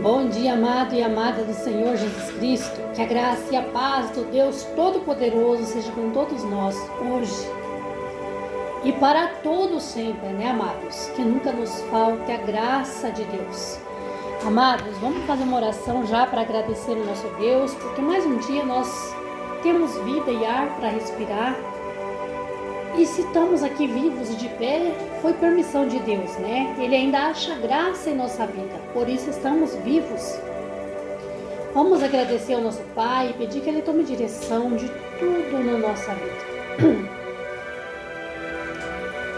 Bom dia, amado e amada do Senhor Jesus Cristo. Que a graça e a paz do Deus Todo-Poderoso seja com todos nós hoje e para todos sempre, né, amados? Que nunca nos falte a graça de Deus. Amados, vamos fazer uma oração já para agradecer o nosso Deus, porque mais um dia nós temos vida e ar para respirar. E se estamos aqui vivos e de pé, foi permissão de Deus, né? Ele ainda acha graça em nossa vida, por isso estamos vivos. Vamos agradecer ao nosso Pai e pedir que Ele tome direção de tudo na nossa vida.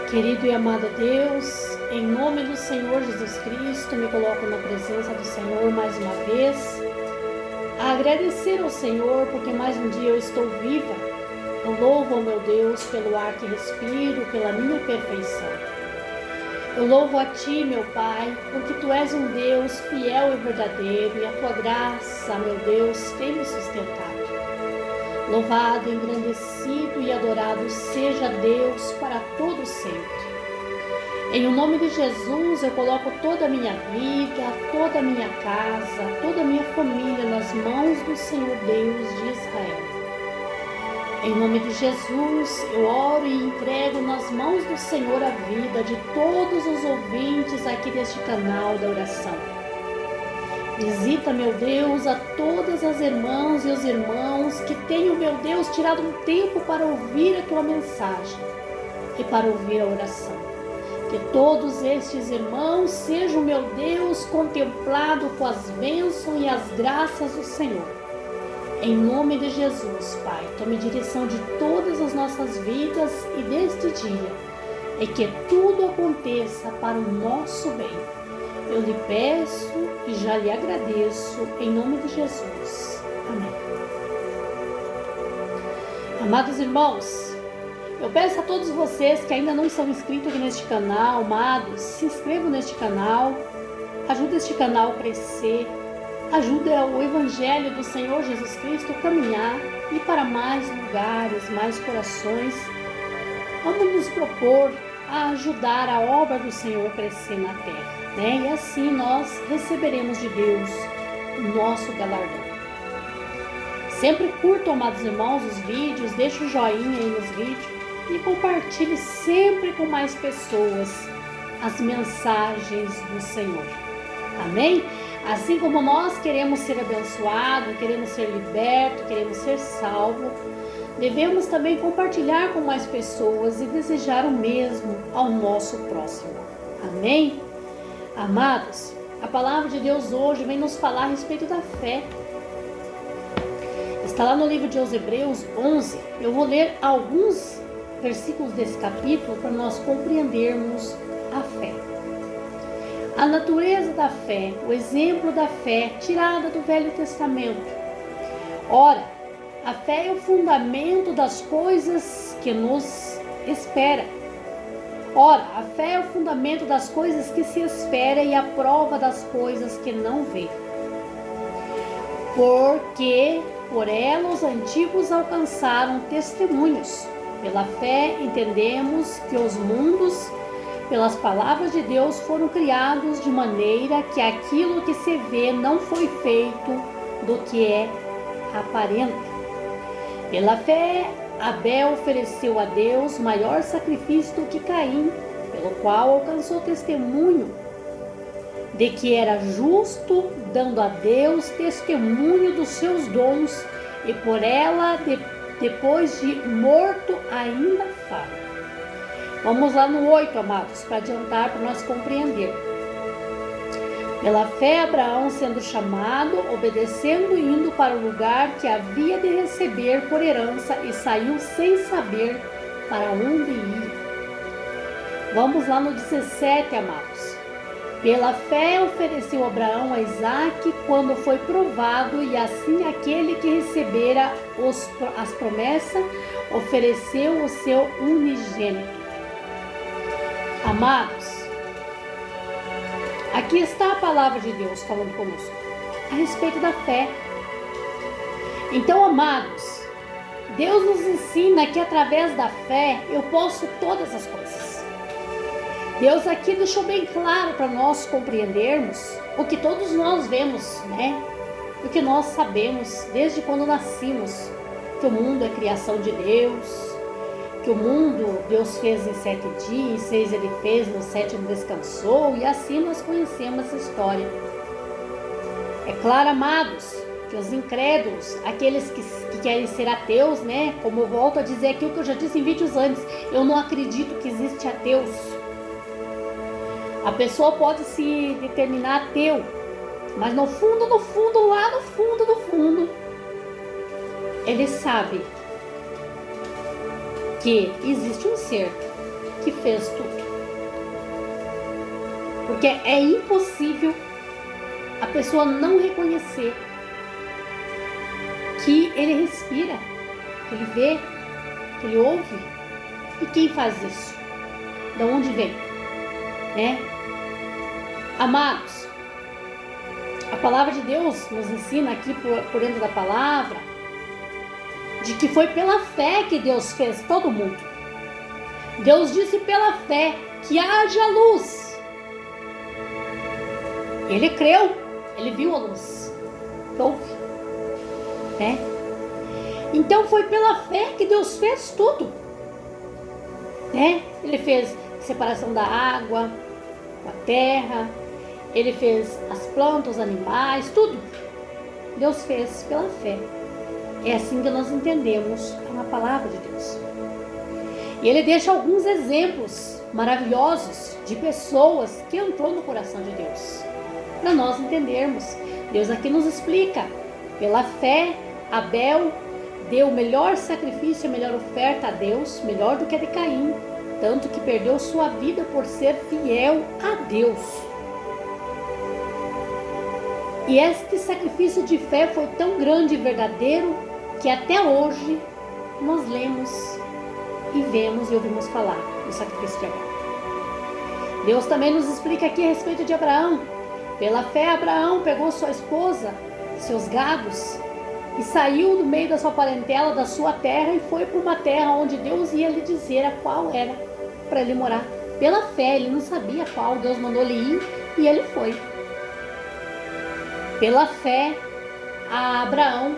Querido e amado Deus, em nome do Senhor Jesus Cristo, me coloco na presença do Senhor mais uma vez, a agradecer ao Senhor porque mais um dia eu estou viva. Eu louvo ao meu Deus pelo ar que respiro, pela minha perfeição. Eu louvo a Ti, meu Pai, porque Tu és um Deus fiel e verdadeiro e a Tua graça, meu Deus, tem me sustentado. Louvado, engrandecido e adorado seja Deus para todo sempre. Em o nome de Jesus, eu coloco toda a minha vida, toda a minha casa, toda a minha família nas mãos do Senhor Deus de Israel. Em nome de Jesus, eu oro e entrego nas mãos do Senhor a vida de todos os ouvintes aqui deste canal da oração. Visita, meu Deus, a todas as irmãs e os irmãos que tenham, meu Deus, tirado um tempo para ouvir a Tua mensagem e para ouvir a oração. Que todos estes irmãos sejam, meu Deus, contemplados com as bênçãos e as graças do Senhor. Em nome de Jesus, Pai, tome direção de todas as nossas vidas e deste dia, e que tudo aconteça para o nosso bem. Eu lhe peço e já lhe agradeço, em nome de Jesus. Amém. Amados irmãos, eu peço a todos vocês que ainda não são inscritos aqui neste canal, amados, se inscrevam neste canal, ajude este canal a crescer, ajuda o Evangelho do Senhor Jesus Cristo a caminhar e para mais lugares, mais corações. Vamos nos propor a ajudar a obra do Senhor a crescer na terra, né? E assim nós receberemos de Deus o nosso galardão. Sempre curtam, amados irmãos, os vídeos, deixe o joinha aí nos vídeos e compartilhe sempre com mais pessoas as mensagens do Senhor. Amém? Assim como nós queremos ser abençoados, queremos ser libertos, queremos ser salvos, devemos também compartilhar com mais pessoas e desejar o mesmo ao nosso próximo. Amém? Amados, a palavra de Deus hoje vem nos falar a respeito da fé. Está lá no livro de Hebreus 11. Eu vou ler alguns versículos desse capítulo para nós compreendermos a fé. A natureza da fé, o exemplo da fé tirada do Velho Testamento. Ora, a fé é o fundamento das coisas que nos espera. Ora, a fé é o fundamento das coisas que se espera e a prova das coisas que não vê. Porque por ela os antigos alcançaram testemunhos. Pela fé entendemos que os mundos, pelas palavras de Deus, foram criados de maneira que aquilo que se vê não foi feito do que é aparente. Pela fé, Abel ofereceu a Deus maior sacrifício do que Caim, pelo qual alcançou testemunho de que era justo, dando a Deus testemunho dos seus dons, e por ela, depois de morto, ainda fala. Vamos lá no 8, amados, para adiantar, para nós compreender. Pela fé, Abraão, sendo chamado, obedecendo e indo para o lugar que havia de receber por herança, e saiu sem saber para onde ia. Vamos lá no 17, amados. Pela fé, ofereceu Abraão a Isaque quando foi provado, e assim aquele que recebera as promessas ofereceu o seu unigênito. Amados, aqui está a palavra de Deus falando conosco a respeito da fé. Então, amados, Deus nos ensina que através da fé eu posso todas as coisas. Deus aqui deixou bem claro para nós compreendermos o que todos nós vemos, né? O que nós sabemos desde quando nascemos, que o mundo é criação de Deus, que o mundo Deus fez em 7 dias, 6 ele fez, no 7º descansou, e assim nós conhecemos essa história. É claro, amados, que os incrédulos, aqueles que querem ser ateus, né? Como eu volto a dizer aquilo que eu já disse em vídeos antes, eu não acredito que existe ateus. A pessoa pode se determinar ateu, mas no fundo, lá no fundo, ele sabe que existe um ser que fez tudo. Porque é impossível a pessoa não reconhecer que ele respira, que ele vê, que ele ouve. E quem faz isso? De onde vem? Né? Amados, a palavra de Deus nos ensina aqui por dentro da palavra de que foi pela fé que Deus fez todo mundo. Deus disse pela fé que haja luz. Ele creu, ele viu a luz, ouve, né? Então foi pela fé que Deus fez tudo, né? Ele fez separação da água, da terra, ele fez as plantas, os animais, tudo. Deus fez pela fé. É assim que nós entendemos na palavra de Deus. E ele deixa alguns exemplos maravilhosos de pessoas que entrou no coração de Deus, para nós entendermos. Deus aqui nos explica. Pela fé, Abel deu o melhor sacrifício, a melhor oferta a Deus, melhor do que a de Caim, tanto que perdeu sua vida por ser fiel a Deus. E este sacrifício de fé foi tão grande e verdadeiro que até hoje nós lemos e vemos e ouvimos falar do sacrifício de Abel. Deus também nos explica aqui a respeito de Abraão. Pela fé, Abraão pegou sua esposa, seus gados, e saiu do meio da sua parentela, da sua terra, e foi para uma terra onde Deus ia lhe dizer a qual era para ele morar. Pela fé, ele não sabia qual, Deus mandou ele ir e ele foi. Pela fé, Abraão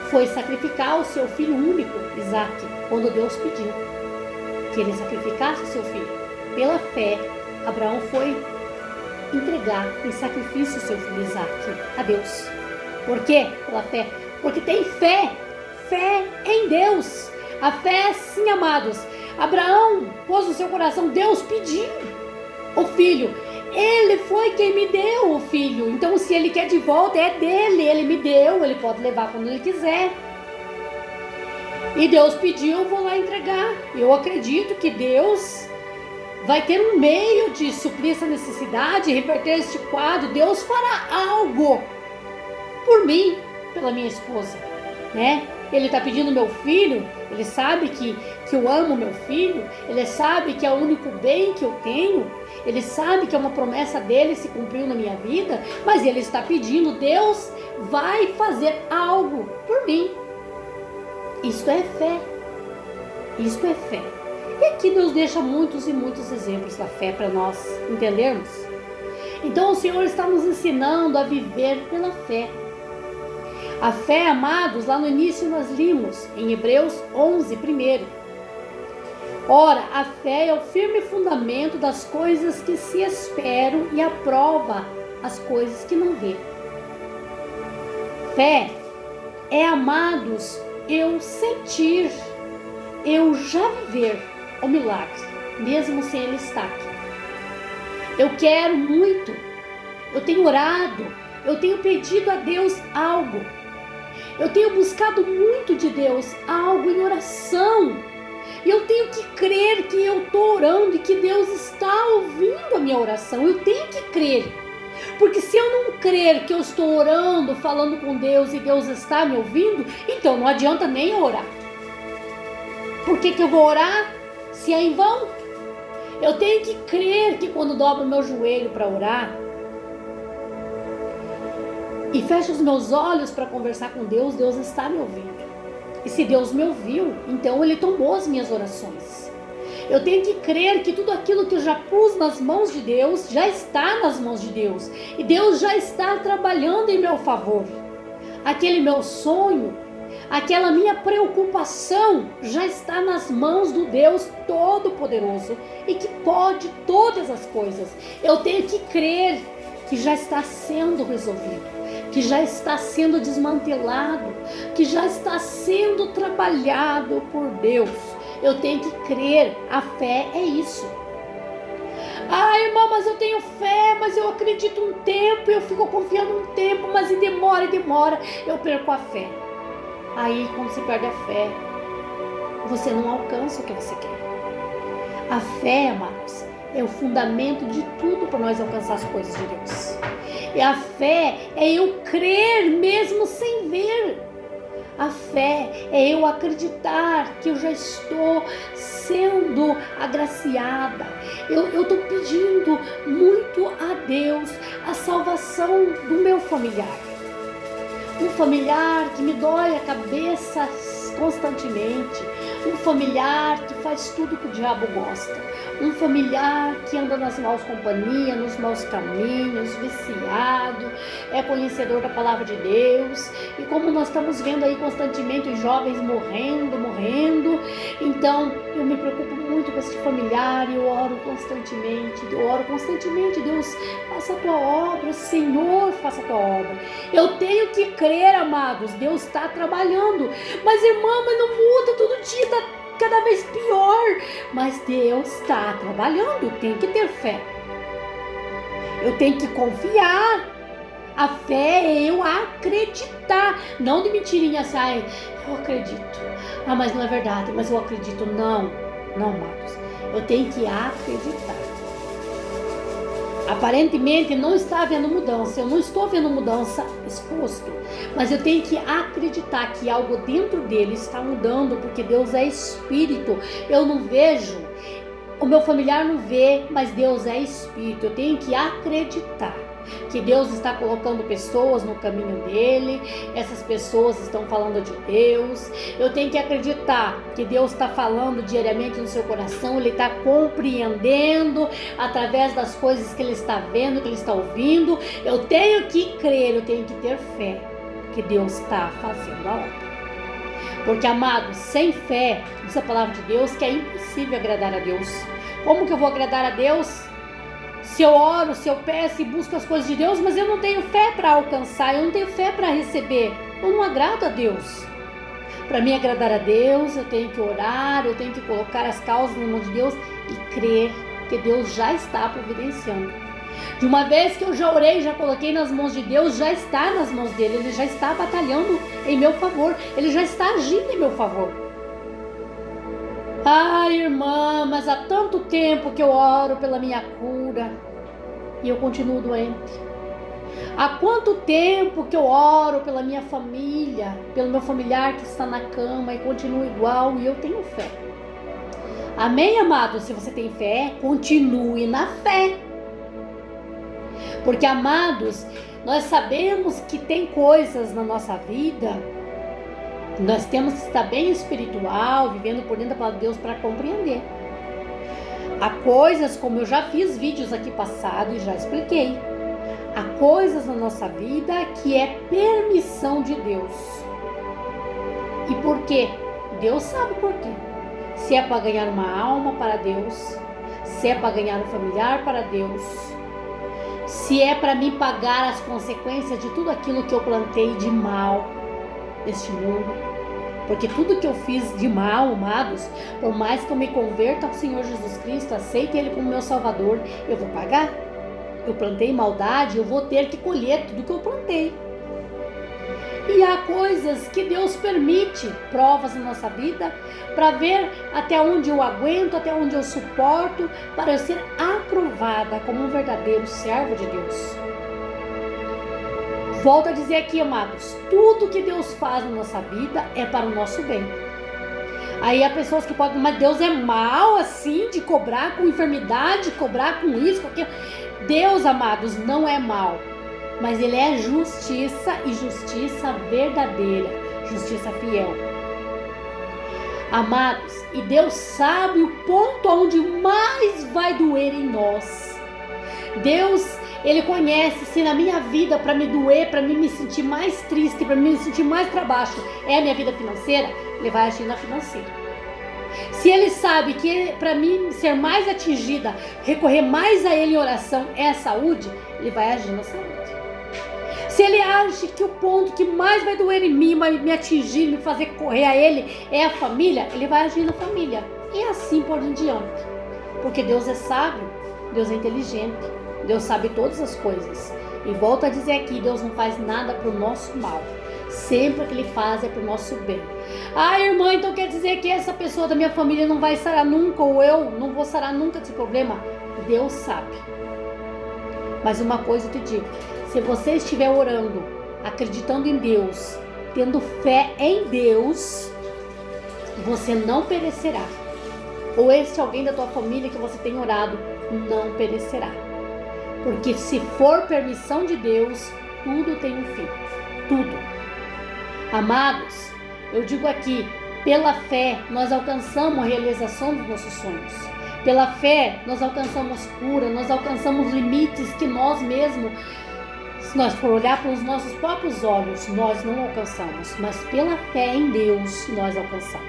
foi sacrificar o seu filho único, Isaque, quando Deus pediu que ele sacrificasse o seu filho. Pela fé, Abraão foi entregar em sacrifício o seu filho Isaque a Deus. Por quê? Pela fé. Porque tem fé em Deus. A fé, sim, amados. Abraão pôs no seu coração, Deus pediu o filho. Ele foi quem me deu o filho. Então, se ele quer de volta, é dele. Ele me deu, ele pode levar quando ele quiser. E Deus pediu, eu vou lá entregar. Eu acredito que Deus vai ter um meio de suprir essa necessidade, reverter este quadro. Deus fará algo por mim, pela minha esposa, né? Ele está pedindo meu filho, ele sabe que eu amo meu filho, ele sabe que é o único bem que eu tenho, ele sabe que é uma promessa dele se cumpriu na minha vida, mas ele está pedindo, Deus vai fazer algo por mim. Isto é fé. Isto é fé. E aqui Deus deixa muitos e muitos exemplos da fé para nós entendermos. Então o Senhor está nos ensinando a viver pela fé. A fé, amados, lá no início nós limos em Hebreus 11, primeiro. Ora, a fé é o firme fundamento das coisas que se esperam e a prova as coisas que não vê. Fé é, amados, eu sentir, eu já viver o milagre, mesmo sem ele estar aqui. Eu quero muito, eu tenho orado, eu tenho pedido a Deus algo. Eu tenho buscado muito de Deus algo em oração. E eu tenho que crer que eu estou orando e que Deus está ouvindo a minha oração. Eu tenho que crer. Porque se eu não crer que eu estou orando, falando com Deus e Deus está me ouvindo, então não adianta nem orar. Por que eu vou orar se é em vão? Eu tenho que crer que quando dobro meu joelho para orar, e fecho os meus olhos para conversar com Deus, Deus está me ouvindo. E se Deus me ouviu, então Ele tomou as minhas orações. Eu tenho que crer que tudo aquilo que eu já pus nas mãos de Deus, já está nas mãos de Deus. E Deus já está trabalhando em meu favor. Aquele meu sonho, aquela minha preocupação já está nas mãos do Deus Todo-Poderoso e que pode todas as coisas. Eu tenho que crer que já está sendo resolvido, que já está sendo desmantelado, que já está sendo trabalhado por Deus. Eu tenho que crer, a fé é isso. Ah, irmã, mas eu tenho fé, mas eu acredito um tempo, eu fico confiando um tempo, mas demora, eu perco a fé. Aí, quando você perde a fé, você não alcança o que você quer. A fé, amados, é o fundamento de tudo para nós alcançar as coisas de Deus. E a fé é eu crer mesmo sem ver. A fé é eu acreditar que eu já estou sendo agraciada. Eu estou pedindo muito a Deus a salvação do meu familiar. Um familiar que me dói a cabeça constantemente. Um familiar que faz tudo que o diabo gosta. Um familiar que anda nas maus companhias, nos maus caminhos, viciado, é conhecedor da palavra de Deus. E como nós estamos vendo aí constantemente os jovens morrendo, então eu me preocupo muito com esse familiar e eu oro constantemente, Deus, faça a tua obra, Senhor, faça a tua obra. Eu tenho que crer, amados, Deus está trabalhando. Mas irmã, mas não muda, todo dia está cada vez pior. Mas Deus está trabalhando, tem que ter fé. Eu tenho que confiar. A fé é eu acreditar, não de mentirinha, sai, eu acredito. Ah, mas não é verdade, mas eu acredito. Não, amados. Eu tenho que acreditar. Aparentemente não está havendo mudança, eu não estou vendo mudança exposto, mas eu tenho que acreditar que algo dentro dele está mudando, porque Deus é Espírito. Eu não vejo, o meu familiar não vê, mas Deus é Espírito. Eu tenho que acreditar que Deus está colocando pessoas no caminho dele, essas pessoas estão falando de Deus. Eu tenho que acreditar que Deus está falando diariamente no seu coração, ele está compreendendo através das coisas que ele está vendo, que ele está ouvindo. Eu tenho que crer, eu tenho que ter fé que Deus está fazendo a obra. Porque, amados, sem fé, diz a palavra de Deus que é impossível agradar a Deus. Como que eu vou agradar a Deus? Se eu oro, se eu peço e busco as coisas de Deus, mas eu não tenho fé para alcançar, eu não tenho fé para receber, eu não agrado a Deus. Para mim agradar a Deus, eu tenho que orar, eu tenho que colocar as causas na mão de Deus e crer que Deus já está providenciando. De uma vez que eu já orei, já coloquei nas mãos de Deus, já está nas mãos dele, ele já está batalhando em meu favor, ele já está agindo em meu favor. Ai, irmã, mas há tanto tempo que eu oro pela minha cura e eu continuo doente. Há quanto tempo que eu oro pela minha família, pelo meu familiar que está na cama e continuo igual e eu tenho fé. Amém, amados? Se você tem fé, continue na fé. Porque, amados, nós sabemos que tem coisas na nossa vida. Nós temos que estar bem espiritual, vivendo por dentro da palavra de Deus para compreender. Há coisas, como eu já fiz vídeos aqui passado e já expliquei. Há coisas na nossa vida que é permissão de Deus. E por quê? Deus sabe por quê. Se é para ganhar uma alma para Deus, se é para ganhar um familiar para Deus, se é para me pagar as consequências de tudo aquilo que eu plantei de mal neste mundo. Porque tudo que eu fiz de mal, amados, por mais que eu me converta ao Senhor Jesus Cristo, aceite Ele como meu Salvador, eu vou pagar. Eu plantei maldade, eu vou ter que colher tudo que eu plantei. E há coisas que Deus permite, provas na nossa vida, para ver até onde eu aguento, até onde eu suporto, para eu ser aprovada como um verdadeiro servo de Deus. Volto a dizer aqui, amados, tudo que Deus faz na nossa vida é para o nosso bem. Aí há pessoas que podem, mas Deus é mal assim, de cobrar com enfermidade, cobrar com isso, com aquilo. Deus, amados, não é mal, mas Ele é justiça e justiça verdadeira, justiça fiel. Amados, e Deus sabe o ponto onde mais vai doer em nós. Deus, Ele conhece se na minha vida, para me doer, para me sentir mais triste, para me sentir mais para baixo, é a minha vida financeira, Ele vai agir na financeira. Se Ele sabe que para mim ser mais atingida, recorrer mais a Ele em oração é a saúde, Ele vai agir na saúde. Se Ele acha que o ponto que mais vai doer em mim, vai me atingir, me fazer correr a Ele, é a família, Ele vai agir na família. E assim por em diante. Porque Deus é sábio, Deus é inteligente, Deus sabe todas as coisas. E volto a dizer aqui, Deus não faz nada para o nosso mal. Sempre o que Ele faz é para o nosso bem. Ah, irmã, então quer dizer que essa pessoa da minha família não vai sarar nunca, ou eu não vou sarar nunca desse problema? Deus sabe. Mas uma coisa eu te digo, se você estiver orando, acreditando em Deus, tendo fé em Deus, você não perecerá. Ou este alguém da tua família que você tem orado, não perecerá. Porque se for permissão de Deus, tudo tem um fim. Tudo. Amados, eu digo aqui, pela fé nós alcançamos a realização dos nossos sonhos. Pela fé nós alcançamos cura, nós alcançamos limites que nós mesmos, se nós for olhar para os nossos próprios olhos, nós não alcançamos. Mas pela fé em Deus nós alcançamos.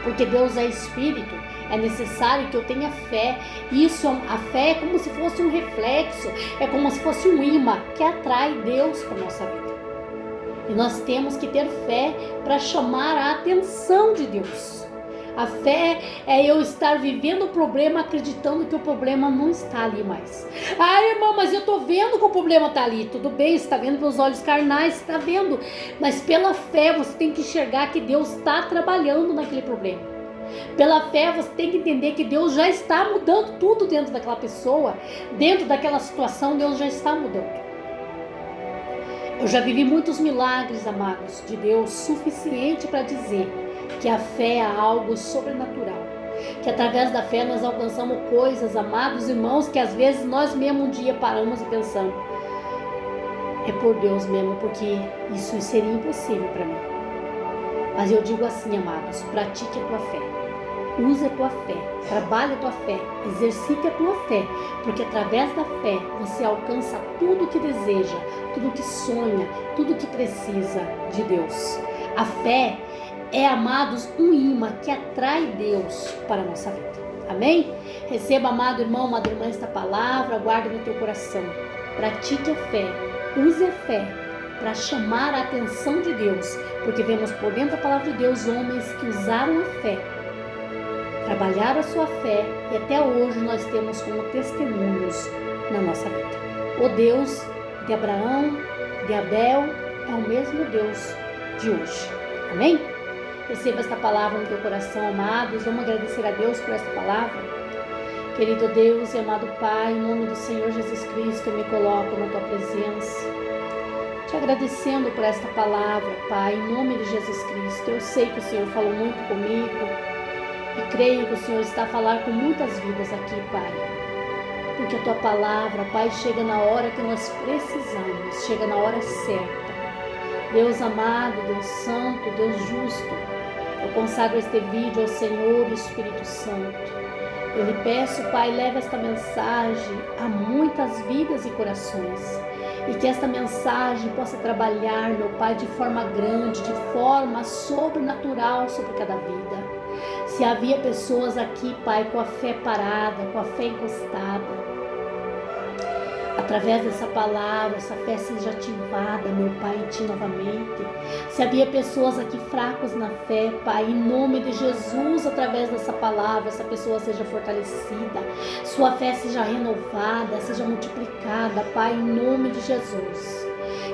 Porque Deus é Espírito, é necessário que eu tenha fé. Isso, a fé é como se fosse um reflexo, é como se fosse um imã que atrai Deus para a nossa vida. E nós temos que ter fé para chamar a atenção de Deus. A fé é eu estar vivendo o problema, acreditando que o problema não está ali mais. Ah, irmã, mas eu estou vendo que o problema está ali. Tudo bem, você está vendo pelos olhos carnais, você está vendo. Mas pela fé você tem que enxergar que Deus está trabalhando naquele problema. Pela fé você tem que entender que Deus já está mudando tudo dentro daquela pessoa. Dentro daquela situação, Deus já está mudando. Eu já vivi muitos milagres, amados, de Deus, suficiente para dizer que a fé é algo sobrenatural, que através da fé nós alcançamos coisas, amados irmãos, que às vezes nós mesmo um dia paramos e pensamos, é por Deus mesmo, porque isso seria impossível para mim. Mas eu digo assim, amados, pratique a tua fé, use a tua fé, trabalhe a tua fé, exercite a tua fé, porque através da fé você alcança tudo que deseja, tudo que sonha, tudo que precisa de Deus. A fé é, amados, um imã que atrai Deus para a nossa vida. Amém? Receba, amado irmão, amada irmã, esta palavra, guarde no teu coração. Pratique a fé, use a fé para chamar a atenção de Deus, porque vemos por dentro da palavra de Deus homens que usaram a fé, trabalharam a sua fé e até hoje nós temos como testemunhos na nossa vida. O Deus de Abraão, de Abel, é o mesmo Deus de hoje. Amém? Receba esta palavra no teu coração, amados. Vamos agradecer a Deus por esta palavra. Querido Deus e amado Pai, em nome do Senhor Jesus Cristo, eu me coloco na tua presença, te agradecendo por esta palavra, Pai, em nome de Jesus Cristo. Eu sei que o Senhor falou muito comigo e creio que o Senhor está a falar com muitas vidas aqui, Pai. Porque a tua palavra, Pai, chega na hora que nós precisamos, chega na hora certa. Deus amado, Deus santo, Deus justo, eu consagro este vídeo ao Senhor Espírito Santo. Eu lhe peço, Pai, leve esta mensagem a muitas vidas e corações. E que esta mensagem possa trabalhar, meu Pai, de forma grande, de forma sobrenatural sobre cada vida. Se havia pessoas aqui, Pai, com a fé parada, com a fé encostada, através dessa palavra, essa fé seja ativada, meu Pai, em Ti novamente. Se havia pessoas aqui fracas na fé, Pai, em nome de Jesus, através dessa palavra, essa pessoa seja fortalecida, sua fé seja renovada, seja multiplicada, Pai, em nome de Jesus.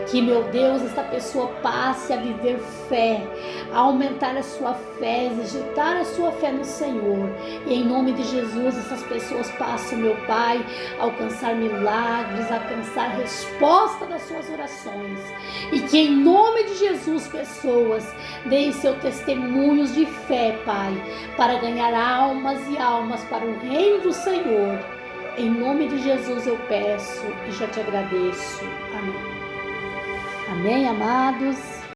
Que, meu Deus, esta pessoa passe a viver fé, a aumentar a sua fé, exercitar a sua fé no Senhor. E em nome de Jesus, essas pessoas passem, meu Pai, a alcançar milagres, a alcançar resposta das suas orações. E que em nome de Jesus, pessoas deem seus testemunhos de fé, Pai, para ganhar almas e almas para o reino do Senhor. Em nome de Jesus eu peço e já te agradeço. Amém. Amém, amados?